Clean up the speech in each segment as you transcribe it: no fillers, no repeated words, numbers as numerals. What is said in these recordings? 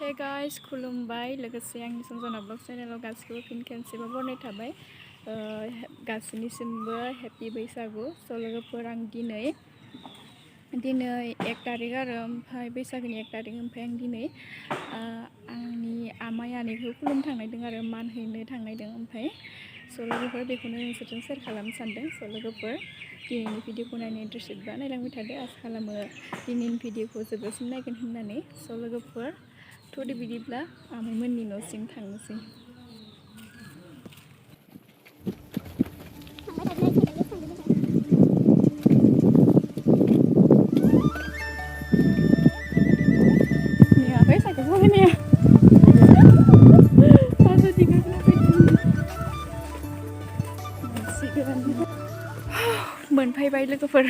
Hey guys, खुलुमबाय लोगोसे आंनि संजनाव्लग चेनेलाव गासिबो फिन खेनसेबो बरनाय थाबाय गासिनिसिमबो हेपि बैसागु स' लोगोफोर आं दिनै 1 तारिख आरो ओमफ्राय बैसागोनि 1 तारिख ओमफ्राय आं दिनै आंनि आमाइ आनैखौ खुलुम थांनायदों आरो मान हैनो थांनायदों ओमफ्राय स' लोगोफोर बेखौनो नोंसोरजों शेयार खालामनो सानदों स' लोगोफोर दिनैनि भिडिअखौ नायनो इन्टारेस्टेड बा नायलांबाय थादो आसा खालामो दिनैनि भिडिअखौ जोबजासिम नायगोन होननानै स' लोगोफोर थ'दे बिदिब्ला आमाइमोननि न'सिम थांनोसै मोनफैबाय लोगोफोर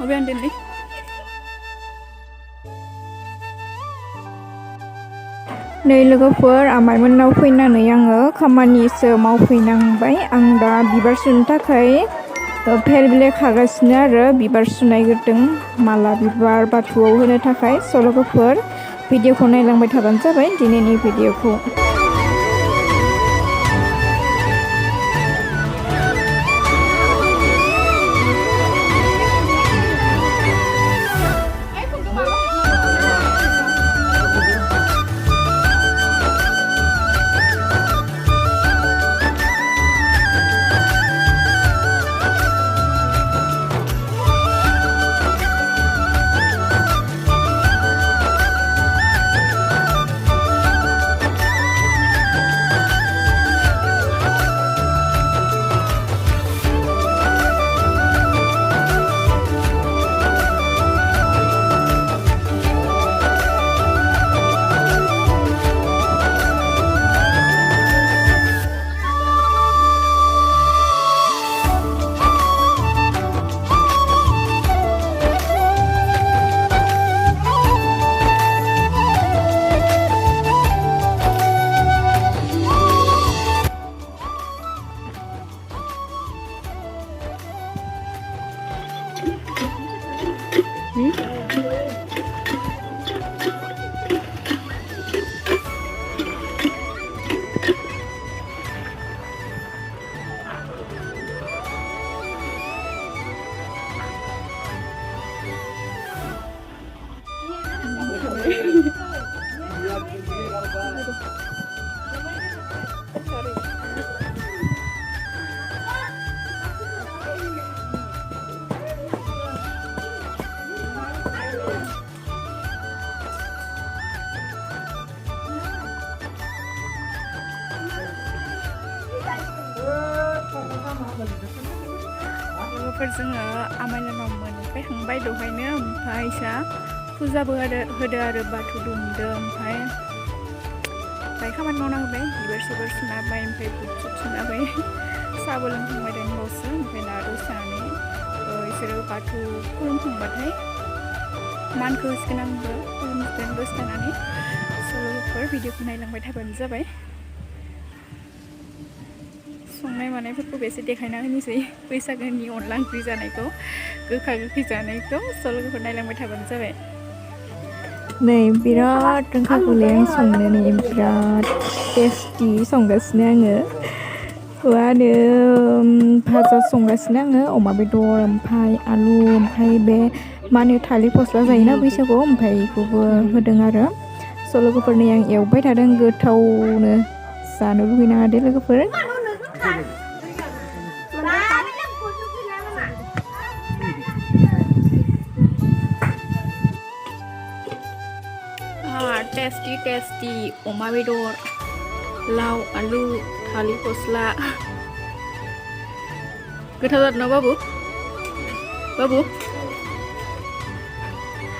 अबे आन्देनलै नै लोगोफोर आमाइमोननाव फैनानै आङो खामानिसो मावफैनांबाय आं दा बिबार सुनो थाखाय फेल बिलाइ खागासिनो आरो बिबार सुनायग्रोदों माला बिबार बाथौआव होनो थाखाय स' लोगोफोर भिडिअखौ नायलांबाय थाबानो जाबाय दिनैनि भिडिअखौ जोङो आमाइनाव मोनफैखांबाय दहायनो ओमफ्राय फुजाबो होदो आरो बाथौ दुमदो ओमफ्राय खामानि मावना होबाय बिबार सिबार सुना होबाय ओमफ्राय बुट सुट सुना होबाय साहाबो लोंखांबाय दोनबावसो ओमफ्राय दा दसेनानै बिसोरो बाथौ खुलुमखांबाथाय मानखौ होसिगोन आंबो खुलुमगोन दसे थानानै सल'फोर भिडिअखौ नायलांबाय थाबानो जाबाय संनाय मानायफोरखौ एसे देखायना होनोसै बैसागोनि अनला ओंख्रि जानायखौ गोखा गोखै जानायखौ सल'फोरखौ नायलांबाय थाबानो जाबाय नै बिराद रोंखागौलै आं संनो नै बिराद टेस्टि संगासिनो आङो मा होनो भाजा संगासिनो आङो अमा बेदर ओमफ्राय आलु ओमफ्राय बे मा होनो थालिर फस्ला जायोना बैसागुआव ओमफ्राय बेखौबो होदों आरो स' लोगोफोर नै आं एवबाय थादों गोथावनो जानो लुगैनाङा दे लोगोफोर टेस्टि टेस्टि अमा बेदर लाव आलु थालिर फस्ला गोथाव जादों ना बाबु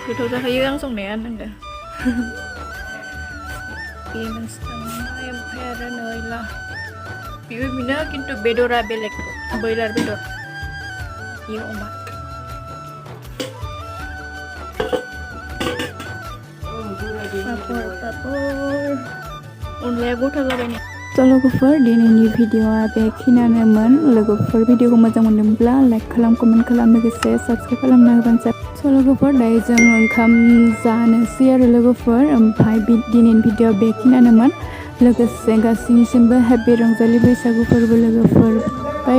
गोथाव जाखायो आं संनाया नोंनो बे मोनसे थांबाय ओमफ्राय आरो नै ला बेबो बेनो खिन्थु बेदरा बेलेग ब्रयलार बेदर बेयो अमा पापर अनलाया गथा जाबाय नै लोगोफोर दिनैनि भिडिअआ बेखिनियानोमोन लोगोफोर भिडिअखौ मोजां मोनदोंब्ला लाइक खालाम कमेन्ट खालाम लोगोसे साबस्क्राइब खालामना होबानो जाबाय लोगोफोर दायो जों ओंखाम जानोसै आरो लोगोफोर ओमफ्राय दिनैनि भिडिअआ बेखिनियानोमोन लोगोसे गासैनिसिमबो हेपि रंजालि बैसागु फोरबो लोगोफोर बाय